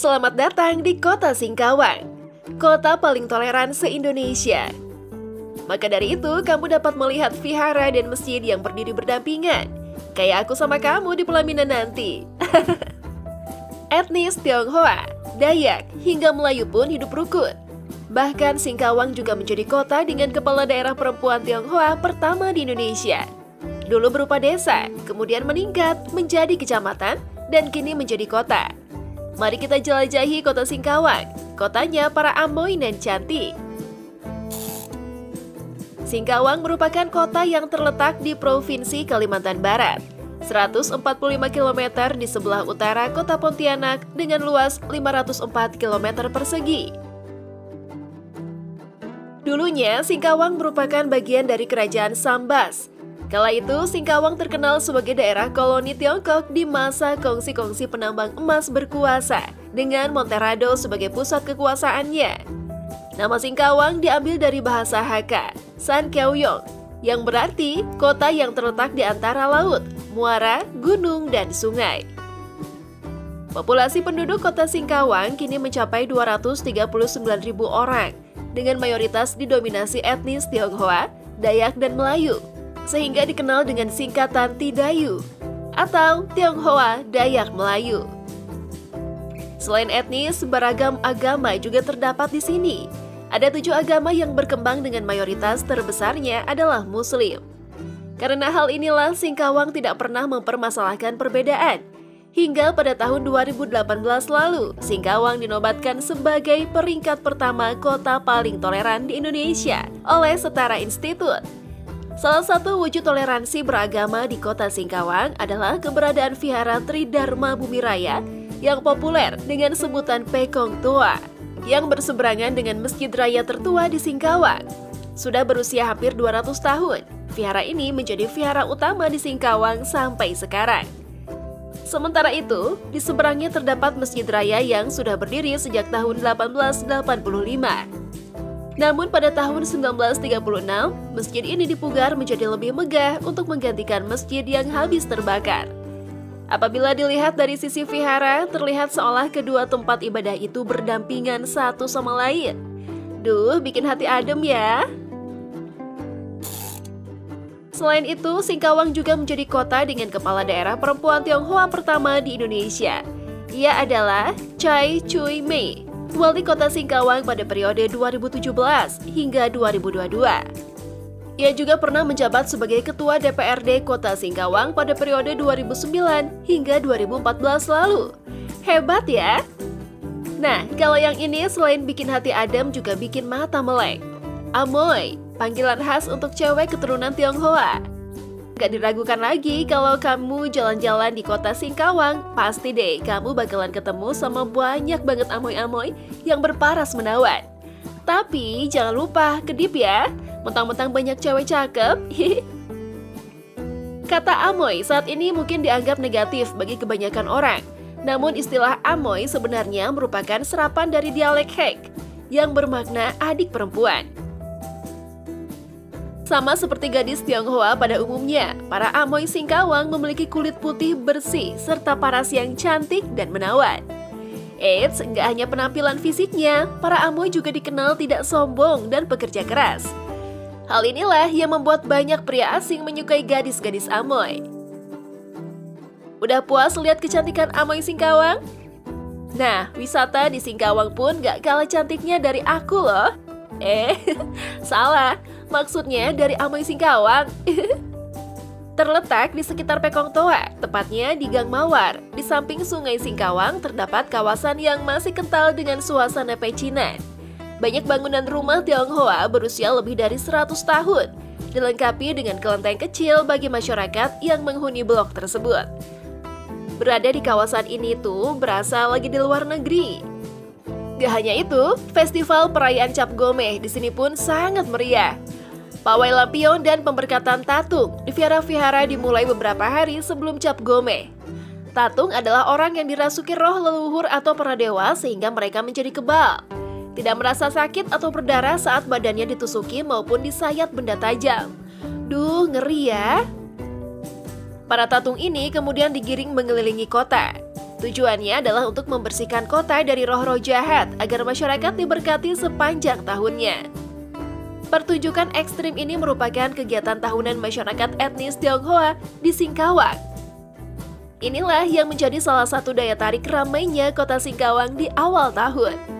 Selamat datang di Kota Singkawang, kota paling toleran se-Indonesia. Maka dari itu, kamu dapat melihat vihara dan masjid yang berdiri berdampingan, kayak aku sama kamu di pelaminan nanti. Etnis Tionghoa, Dayak, hingga Melayu pun hidup rukun. Bahkan Singkawang juga menjadi kota dengan kepala daerah perempuan Tionghoa pertama di Indonesia. Dulu berupa desa, kemudian meningkat menjadi kecamatan, dan kini menjadi kota. Mari kita jelajahi kota Singkawang, kotanya para Amoy dan cantik. Singkawang merupakan kota yang terletak di Provinsi Kalimantan Barat, 145 km di sebelah utara kota Pontianak dengan luas 504 km persegi. Dulunya, Singkawang merupakan bagian dari Kerajaan Sambas. Kala itu, Singkawang terkenal sebagai daerah koloni Tiongkok di masa kongsi-kongsi penambang emas berkuasa, dengan Monterrado sebagai pusat kekuasaannya. Nama Singkawang diambil dari bahasa Hakka, San Keuyong, yang berarti kota yang terletak di antara laut, muara, gunung, dan sungai. Populasi penduduk kota Singkawang kini mencapai 239.000 orang, dengan mayoritas didominasi etnis Tionghoa, Dayak, dan Melayu, sehingga dikenal dengan singkatan Tidayu atau Tionghoa Dayak Melayu. Selain etnis, beragam agama juga terdapat di sini. Ada 7 agama yang berkembang dengan mayoritas terbesarnya adalah Muslim. Karena hal inilah Singkawang tidak pernah mempermasalahkan perbedaan. Hingga pada tahun 2018 lalu, Singkawang dinobatkan sebagai peringkat pertama kota paling toleran di Indonesia oleh Setara Institute. Salah satu wujud toleransi beragama di kota Singkawang adalah keberadaan vihara Tridharma Bumiraya yang populer dengan sebutan Pekong Toa, yang berseberangan dengan Masjid Raya tertua di Singkawang. Sudah berusia hampir 200 tahun, vihara ini menjadi vihara utama di Singkawang sampai sekarang. Sementara itu, di seberangnya terdapat Masjid Raya yang sudah berdiri sejak tahun 1885. Namun pada tahun 1936, masjid ini dipugar menjadi lebih megah untuk menggantikan masjid yang habis terbakar. Apabila dilihat dari sisi vihara, terlihat seolah kedua tempat ibadah itu berdampingan satu sama lain. Duh, bikin hati adem ya. Selain itu, Singkawang juga menjadi kota dengan kepala daerah perempuan Tionghoa pertama di Indonesia. Ia adalah Chai Cui Mei, wali kota Singkawang pada periode 2017 hingga 2022. Ia juga pernah menjabat sebagai ketua DPRD Kota Singkawang pada periode 2009 hingga 2014 lalu. Hebat ya? Nah, kalau yang ini selain bikin hati adem juga bikin mata melek. Amoy, panggilan khas untuk cewek keturunan Tionghoa. Gak diragukan lagi kalau kamu jalan-jalan di kota Singkawang, pasti deh kamu bakalan ketemu sama banyak banget amoy-amoy yang berparas menawan. Tapi jangan lupa kedip ya, mentang-mentang banyak cewek cakep. Kata amoy saat ini mungkin dianggap negatif bagi kebanyakan orang. Namun istilah amoy sebenarnya merupakan serapan dari dialek Hek yang bermakna adik perempuan. Sama seperti gadis Tionghoa pada umumnya, para Amoy Singkawang memiliki kulit putih bersih serta paras yang cantik dan menawan. Eits, nggak hanya penampilan fisiknya, para Amoy juga dikenal tidak sombong dan pekerja keras. Hal inilah yang membuat banyak pria asing menyukai gadis-gadis Amoy. Udah puas lihat kecantikan Amoy Singkawang? Nah, wisata di Singkawang pun nggak kalah cantiknya dari aku loh. Salah. Maksudnya dari Amoy Singkawang. Terletak di sekitar Pekong Toa, tepatnya di Gang Mawar. Di samping Sungai Singkawang terdapat kawasan yang masih kental dengan suasana pecinan. Banyak bangunan rumah Tionghoa berusia lebih dari 100 tahun, dilengkapi dengan kelenteng kecil bagi masyarakat yang menghuni blok tersebut. Berada di kawasan ini tuh berasa lagi di luar negeri. Gak hanya itu, festival perayaan Cap Gomeh di sini pun sangat meriah. Pawai lampion dan pemberkatan tatung di vihara-vihara dimulai beberapa hari sebelum Cap Gomeh. Tatung adalah orang yang dirasuki roh leluhur atau para dewa sehingga mereka menjadi kebal. Tidak merasa sakit atau berdarah saat badannya ditusuki maupun disayat benda tajam. Duh, ngeri ya. Para tatung ini kemudian digiring mengelilingi kota. Tujuannya adalah untuk membersihkan kota dari roh-roh jahat agar masyarakat diberkati sepanjang tahunnya. Pertunjukan ekstrim ini merupakan kegiatan tahunan masyarakat etnis Tionghoa di Singkawang. Inilah yang menjadi salah satu daya tarik ramainya kota Singkawang di awal tahun.